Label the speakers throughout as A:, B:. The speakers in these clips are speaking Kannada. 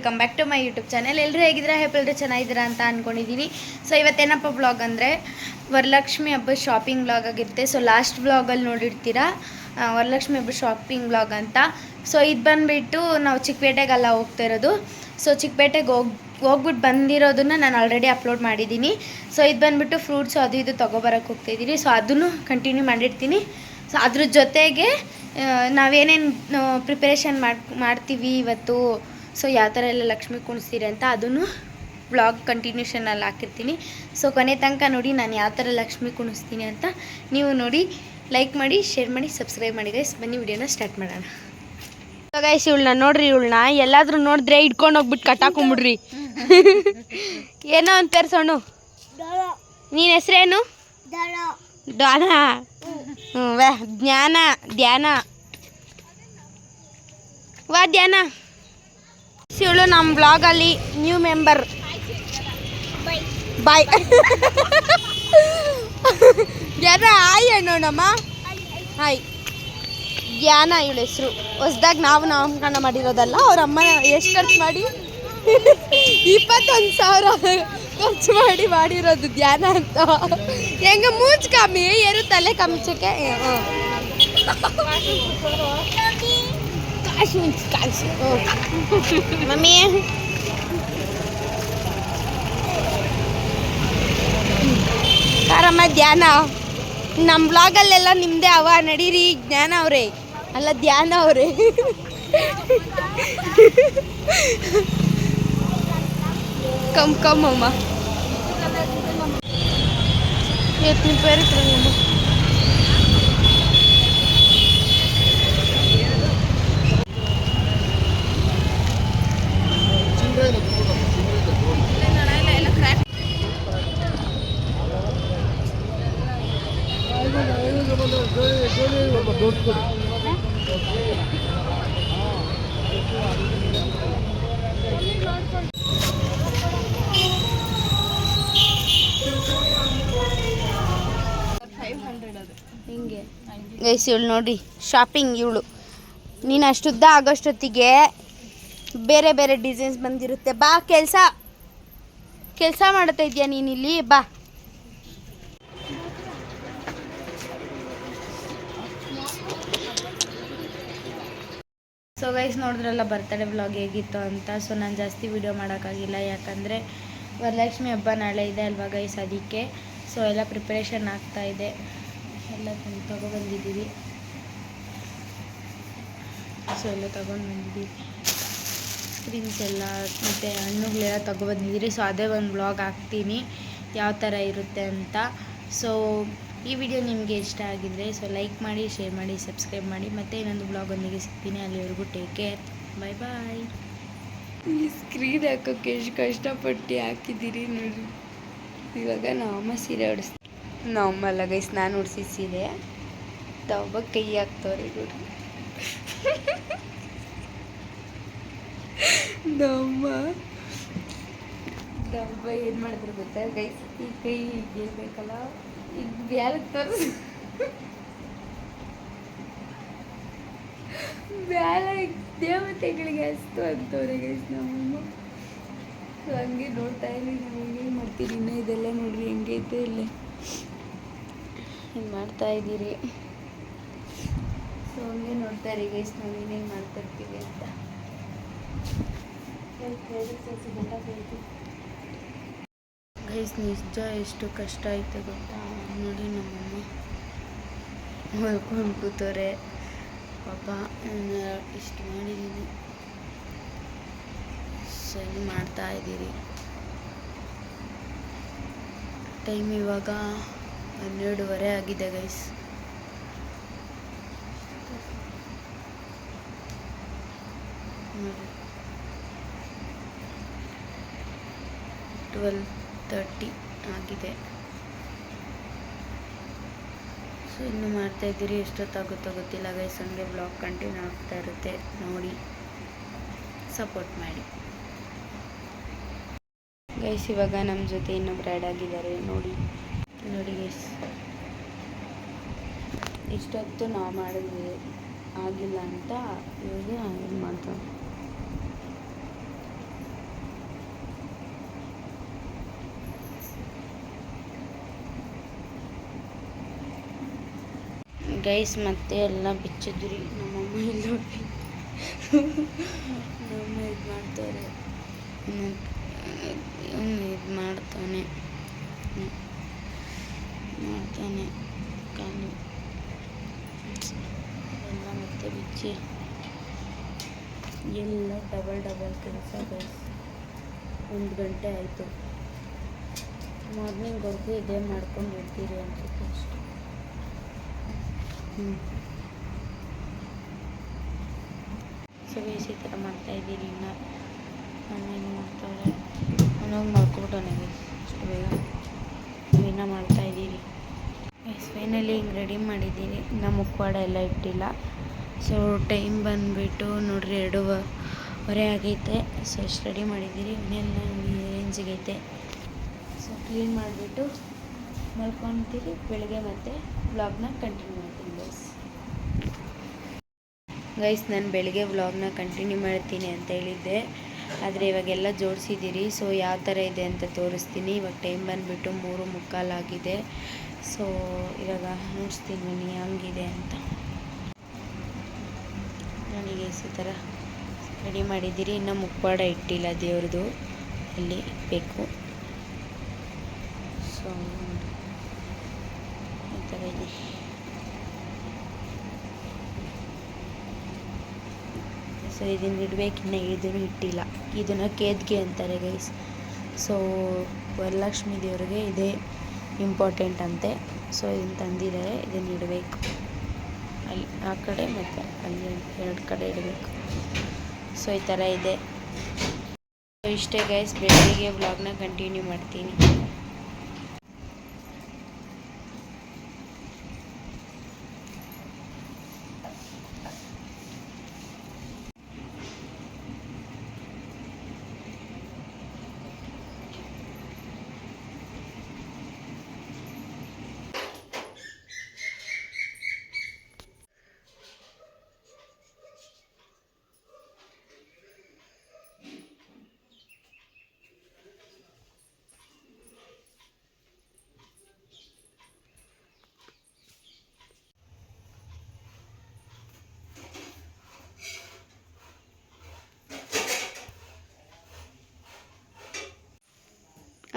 A: Welcome back to my YouTube channel. ಎಲ್ಲರೂ ಹೇಗಿದ್ದೀರಾ? ಎಲ್ಲರೂ ಚೆನ್ನಾಗಿದ್ದೀರಾ ಅಂತ ಅಂದ್ಕೊಂಡಿದ್ದೀನಿ. ಸೊ ಇವತ್ತೇನಪ್ಪ ವ್ಲಾಗ್ ಅಂದರೆ ವರಲಕ್ಷ್ಮಿ ಹಬ್ಬದ ಶಾಪಿಂಗ್ ವ್ಲಾಗ್ ಆಗಿರುತ್ತೆ. ಸೊ ಲಾಸ್ಟ್ ವ್ಲಾಗಲ್ಲಿ ನೋಡಿರ್ತೀರಾ ವರಲಕ್ಷ್ಮಿ ಹಬ್ಬದ ಶಾಪಿಂಗ್ ವ್ಲಾಗ್ ಅಂತ. ಸೊ ಇದು ಬಂದುಬಿಟ್ಟು ನಾವು ಚಿಕ್ಕಪೇಟೆಗೆಲ್ಲ ಹೋಗ್ತಾ ಇರೋದು. ಸೊ ಚಿಕ್ಕಪೇಟೆಗೆ ಹೋಗ್ಬಿಟ್ಟು ಬಂದಿರೋದನ್ನು ನಾನು ಆಲ್ರೆಡಿ ಅಪ್ಲೋಡ್ ಮಾಡಿದ್ದೀನಿ. ಸೊ ಇದು ಬಂದುಬಿಟ್ಟು ಫ್ರೂಟ್ಸು ಅದು ಇದು ತೊಗೊಬರೋಕ್ಕೆ ಹೋಗ್ತಾಯಿದ್ದೀನಿ. ಸೊ ಅದನ್ನು ಕಂಟಿನ್ಯೂ ಮಾಡಿರ್ತೀನಿ. ಸೊ ಅದ್ರ ಜೊತೆಗೆ ನಾವೇನೇನು ಪ್ರಿಪರೇಷನ್ ಮಾಡ್ತೀವಿ ಇವತ್ತು, ಸೊ ಯಾವ ಥರ ಎಲ್ಲ ಲಕ್ಷ್ಮಿ ಕುಣಿಸ್ತೀರಿ ಅಂತ ಅದನ್ನು ವ್ಲಾಗ್ ಕಂಟಿನ್ಯೂಷನಲ್ಲಿ ಹಾಕಿರ್ತೀನಿ. ಸೊ ಕೊನೆ ತನಕ ನೋಡಿ ನಾನು ಯಾವ ಥರ ಲಕ್ಷ್ಮಿ ಕುಣಿಸ್ತೀನಿ ಅಂತ. ನೀವು ನೋಡಿ, ಲೈಕ್ ಮಾಡಿ, ಶೇರ್ ಮಾಡಿ, ಸಬ್ಸ್ಕ್ರೈಬ್ ಮಾಡಿ ಗೈಸ್. ಬನ್ನಿ ವಿಡಿಯೋನ ಸ್ಟಾರ್ಟ್ ಮಾಡೋಣ. ಗೈಸ್ ಇವಳನ್ನ ನೋಡ್ರಿ, ಇವಳನ್ನ ಎಲ್ಲಾದರೂ ನೋಡಿದ್ರೆ ಇಟ್ಕೊಂಡು ಹೋಗ್ಬಿಟ್ಟು ಕಟ್ಟಾಕೊಂಬಿಡ್ರಿ. ಏನೋ ಅಂತಾರೆ ಸೊಣ್ಣು. ನೀನು ಹೆಸ್ರೇನು? ದಾನ. ವಾ ಜ್ಞಾನ, ಧ್ಯಾನ. ವಾ ಧ್ಯಾನ. ಇವಳು ನಮ್ಮ ಬ್ಲಾಗಲ್ಲಿ ನ್ಯೂ ಮೆಂಬರ್. ಬಾಯ್. ಧ್ಯಾನ ಹಾಯ್ ಅನ್ನೋಣಮ್ಮ. ಹಾಯ್. ಧ್ಯಾನ ಇವಳ ಹೆಸರು. ಹೊಸ್ದಾಗಿ ನಾವು ನಾಮಕರಣ ಮಾಡಿರೋದಲ್ಲ. ಅವ್ರ ಅಮ್ಮ ಎಷ್ಟು ಖರ್ಚು ಮಾಡಿ 21,000 ಖರ್ಚು ಮಾಡಿರೋದು ಧ್ಯಾನ ಅಂತ. ಹೆಂಗೆ ಮೂಚ್ ಕಮ್ಮಿ ಏನು ತಲೆ ಕಮ್ಚಕ್ಕೆ ಕಾಸು ಮಮ್ಮಿ. ಕಾರಮ್ಮ ಧ್ಯಾನ. ನಮ್ಮ ಬ್ಲಾಗಲ್ಲೆಲ್ಲ ನಿಮ್ಮದೇ ಅವ ನಡೀರಿ. ಜ್ಞಾನ ಅವರೇ ಅಲ್ಲ, ಧ್ಯಾನ ಅವರೇ. ಕಮ್ಮಮ್ಮ ಎತ್ತಿನ ಪೇರು ನಮ್ಮ ಹಿಂಗೆ ಗೈಸ್. ಇವಳು ನೋಡಿ ಶಾಪಿಂಗ್. ಇವಳು ನೀನು ಅಷ್ಟುದ್ದ ಆಗೋಷ್ಟೊತ್ತಿಗೆ ಬೇರೆ ಬೇರೆ ಡಿಸೈನ್ಸ್ ಬಂದಿರುತ್ತೆ. ಬಾ, ಕೆಲಸ ಮಾಡ್ತಾ ಇದೆಯಾ ನೀನಿಲ್ಲಿ? ಬಾ. ಸೊ ಗೈಸ್ ನೋಡಿದ್ರಲ್ಲ ಬರ್ತಡೇ ವ್ಲಾಗ್ ಹೇಗಿತ್ತು ಅಂತ. ಸೊ ನಾನು ಜಾಸ್ತಿ ವಿಡಿಯೋ ಮಾಡೋಕ್ಕಾಗಿಲ್ಲ, ಯಾಕಂದರೆ ವರಲಕ್ಷ್ಮಿ ಹಬ್ಬ ನಾಳೆ ಇದೆ ಅಲ್ವಾ ಗೈಸ್, ಅದಕ್ಕೆ. ಸೊ ಎಲ್ಲ ಪ್ರಿಪ್ರೇಷನ್ ಆಗ್ತಾಯಿದೆ. ಎಲ್ಲ ತಗೊಬಂದಿದ್ದೀವಿ. ಸೊ ಎಲ್ಲ ತಗೊಂಡು ಬಂದಿದ್ದೀವಿ. ಸ್ಕ್ರೀನ್ಸ್ ಎಲ್ಲ ಮತ್ತು ಹಣ್ಣುಗಳೆಲ್ಲ ತಗೊಬಂದಿದ್ದೀರಿ. ಸೊ ಅದೇ ಒಂದು ವ್ಲಾಗ್ ಹಾಕ್ತೀನಿ ಯಾವ ಥರ ಇರುತ್ತೆ ಅಂತ. ಸೊ ಈ ವಿಡಿಯೋ ನಿಮಗೆ ಇಷ್ಟ ಆಗಿದ್ರೆ ಸೊ ಲೈಕ್ ಮಾಡಿ, ಶೇರ್ ಮಾಡಿ, ಸಬ್ಸ್ಕ್ರೈಬ್ ಮಾಡಿ. ಮತ್ತು ಇನ್ನೊಂದು ವ್ಲಾಗೊಂದಿಗೆ ಸಿಗ್ತೀನಿ. ಅಲ್ಲಿವರೆಗೂ ಟೇಕ್ ಕೇರ್. ಬಾಯ್ ಬಾಯ್. ಈ ಸ್ಕ್ರೀನ್ ಹಾಕೋಕ್ಕೆ ಎಷ್ಟು ಕಷ್ಟಪಟ್ಟು ಹಾಕಿದ್ದೀರಿ ನೋಡಿ. ಇವಾಗ ನಮ್ಮಮ್ಮ ಸೀರೆ ಉಡಿಸ್ತೀನಿ. ನಮ್ಮಮ್ಮ ಅಲ್ಲ ಗೈಸ್, ನಾನು ಉಡಿಸಿದ ಸೀರೆ. ದಬ್ಬ ಕೈ ಹಾಕ್ತವ್ರಿ ನೋಡಿ. ದಬ್ಬ ಏನು ಮಾಡಿದ್ರು ಗೊತ್ತಾ ಗೈಸ್, ಈ ಕೈ ಹೀಗೆ ಬೇಕಲ್ಲ, ಈಗ ಬ್ಯಾಲಕ್ಕೆ ತೋರಿಸ್ ಬ್ಯಾಲ ದೇವತೆಗಳಿಗೆ ಅಷ್ಟು ಅಂತವ್ರೆ ಗೈಸ್ ನಮ್ಮಮ್ಮ. ಸೊ ಹಂಗೆ ನೋಡ್ತಾ ಇದ್ದೀನಿ. ನಾವು ಹೆಂಗೆ ಮಾಡ್ತೀರಿ ಇನ್ನೂ ಇದೆಲ್ಲ ನೋಡ್ರಿ ಹೆಂಗೈತೆ ಇಲ್ಲೇ ಹಿಂಗೆ ಮಾಡ್ತಾ ಇದ್ದೀರಿ. ಸೊ ಹಂಗೆ ನೋಡ್ತಾ ಇರಿ ಗೈಸ್ ನಾವು ಏನೇನು ಮಾಡ್ತಾ ಇರ್ತೀವಿ ಅಂತ. ಗೈಸ್ ನಿಜ ಎಷ್ಟು ಕಷ್ಟ ಆಯ್ತು ಗೊತ್ತಾ. ನೋಡಿ ನಮ್ಮಮ್ಮ ಹೊಲ್ಕೊಂಡು ಕೂತವ್ರೆ ಪಾಪ. ನಾನು ಇಷ್ಟು ಮಾಡಿದ್ದೀನಿ. ಸರಿ ಮಾಡ್ತಾ ಇದ್ದೀರಿ. ಟೈಮ್ ಇವಾಗ 12:30 ಆಗಿದೆ ಗೈಸ್. ನೋಡಿ 12:30 ಆಗಿದೆ. ಸೊ ಇನ್ನು ಮಾಡ್ತಾಯಿದ್ದೀರಿ. ಎಷ್ಟೊತ್ತಾಗುತ್ತೋ ಗೊತ್ತಿಲ್ಲ ಗೈಸ್. ಹಂಗೆ ಬ್ಲಾಗ್ ಕಂಟಿನ್ಯೂ ಆಗ್ತಾ ಇರುತ್ತೆ. ನೋಡಿ, ಸಪೋರ್ಟ್ ಮಾಡಿ ಗೈಸ್. ಇವಾಗ ನಮ್ಮ ಜೊತೆ ಇನ್ನೊಬ್ರು ಆ್ಯಡ್ ಆಗಿದ್ದಾರೆ ನೋಡಿ ಗೈಸ್. ಇಷ್ಟೊತ್ತು ನಾವು ಮಾಡಿದ್ವಿ ಆಗಿಲ್ಲ ಅಂತ ಇವಾಗ ಇದು ಮಾಡ್ತಾರೆ.
B: ಗೈಸ್ ಮತ್ತೆ ಎಲ್ಲ ಬಿಚ್ಚಿದ್ರಿ ನಮ್ಮಮ್ಮ ಇಲ್ಲಿ ನೋಡಿ ನಮ್ಮಮ್ಮ ಇದು ಮಾಡ್ತಾರೆ ಇದು ಮಾಡ್ತಾನೆ ಕಾಲು ಎಲ್ಲ ಮತ್ತೆ ಬಿಚ್ಚಿ ಎಲ್ಲ ಡಬಲ್ ಕೆಲಸ ಗೈಸ್. 1 ಗಂಟೆ ಆಯಿತು. ಮಾರ್ನಿಂಗ್ವರೆಗೂ ಇದೇ ಮಾಡ್ಕೊಂಡು ಇರ್ತೀರಿ ಅನ್ಸುತ್ತೆ ಅಷ್ಟೆ. ಸೊ ಬೇಸ್ ಈ ಥರ ಮಾಡ್ತಾಯಿದ್ದೀರಿ. ಇನ್ನು ನಾನೇನು ಮಾಡ್ತಾಳೆ ಅನ್ನೋದು ಮಾಡ್ಕೊಬಿಟ್ಟವನೆ ಅಷ್ಟು ಬೇಗ ಇನ್ನೂ ಮಾಡ್ತಾಯಿದ್ದೀರಿ. ಫೈನಲಿ ಹಿಂಗೆ ರೆಡಿ ಮಾಡಿದ್ದೀರಿ. ಇನ್ನು ಮುಖವಾಡ ಎಲ್ಲ ಇಟ್ಟಿಲ್ಲ. ಸೊ ಟೈಮ್ ಬಂದುಬಿಟ್ಟು ನೋಡ್ರಿ 2:15 ಆಗೈತೆ. ಸೊ ಎಷ್ಟು ರೆಡಿ ಮಾಡಿದ್ದೀರಿ. ಇನ್ನೆಲ್ಲ ರೇಂಜಿಗೈತೆ. ಸೊ ಕ್ಲೀನ್ ಮಾಡಿಬಿಟ್ಟು ಮಲ್ಕೊತೀರಿ. ಬೆಳಗ್ಗೆ ಮತ್ತೆ ವ್ಲಾಗ್ನ ಕಂಟಿನ್ಯೂ ಮಾಡ್ತೀನಿ ಗೈಸ್. ನಾನು ಬೆಳಗ್ಗೆ ವ್ಲಾಗ್ನ ಕಂಟಿನ್ಯೂ ಮಾಡ್ತೀನಿ ಅಂತ ಹೇಳಿದ್ದೆ, ಆದರೆ ಇವಾಗೆಲ್ಲ ಜೋಡಿಸಿದ್ದೀರಿ. ಸೊ ಯಾವ ಥರ ಇದೆ ಅಂತ ತೋರಿಸ್ತೀನಿ. ಇವಾಗ ಟೈಮ್ ಬಂದುಬಿಟ್ಟು 3:45 ಆಗಿದೆ. ಸೊ ಇವಾಗ ನೋಡಿಸ್ತೀನಿ ಬನ್ನಿ ಹಂಗಿದೆ ಅಂತ. ನನಗೆ ಈ ಥರ ರೆಡಿ ಮಾಡಿದ್ದೀರಿ. ಇನ್ನೂ ಮುಖವಾಡ ಇಟ್ಟಿಲ್ಲ ದೇವ್ರದ್ದು, ಅಲ್ಲಿ ಬೇಕು. ಸೊ ಈ ಥರ ಇದೆ. ಸೊ ಇದನ್ನು ಇಡಬೇಕು. ಇನ್ನು ಇದನ್ನು ಇಟ್ಟಿಲ್ಲ. ಇದನ್ನು ಕೇದ್ಗೆ ಅಂತಾರೆ ಗೈಸ್. ಸೊ ವರಲಕ್ಷ್ಮಿ ದೇವ್ರಿಗೆ ಇದೇ ಇಂಪಾರ್ಟೆಂಟ್ ಅಂತೆ. ಸೊ ಇದನ್ನು ತಂದಿದ್ದಾರೆ. ಇದನ್ನು ಇಡಬೇಕು ಅಲ್ಲಿ ಆ ಕಡೆ ಮತ್ತು ಅಲ್ಲಿ 2 ಕಡೆ ಇಡಬೇಕು. ಸೊ ಈ ಥರ ಇದೆ. ಸೊ ಇಷ್ಟೇ ಗೈಸ್. ಬೆಳಗ್ಗೆ ವ್ಲಾಗ್ನ ಕಂಟಿನ್ಯೂ ಮಾಡ್ತೀನಿ.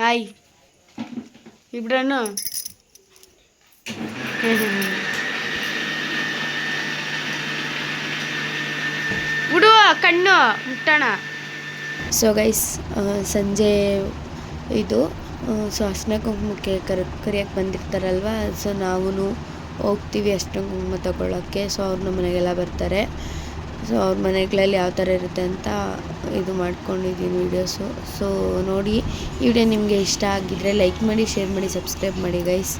B: ಹಾಯ್ ಇಬ್ರನ್ನು ಬಿಡುವ ಕಣ್ಣು ಮುಟ್ಟೋಣ. ಸೊ ಗೈಸ್ ಸಂಜೆ ಇದು ಸೊ ಅರ್ಶಿನ ಕುಂಕುಮಕ್ಕೆ ಕರಿಯಕ್ಕೆ ಬಂದಿರ್ತಾರಲ್ವ. ಸೊ ನಾವು ಹೋಗ್ತೀವಿ ಅರ್ಶಿನ ಕುಂಕುಮ ತಗೊಳ್ಳೋಕ್ಕೆ. ಸೊ ಅವ್ರು ನಮ್ಮ ಮನೆಗೆಲ್ಲ ಬರ್ತಾರೆ. ಸೊ ಅವ್ರ ಮನೆಗಳಲ್ಲಿ ಯಾವ ಥರ ಇರುತ್ತೆ ಅಂತ ಇದು ಮಾಡ್ಕೊಂಡಿದ್ದೀನಿ ವೀಡಿಯೋಸು. ಸೊ ನೋಡಿ, ಈ ವಿಡಿಯೋ ನಿಮಗೆ ಇಷ್ಟ ಆಗಿದ್ದರೆ ಲೈಕ್ ಮಾಡಿ, ಶೇರ್ ಮಾಡಿ, ಸಬ್ಸ್ಕ್ರೈಬ್ ಮಾಡಿ ಗೈಸ್.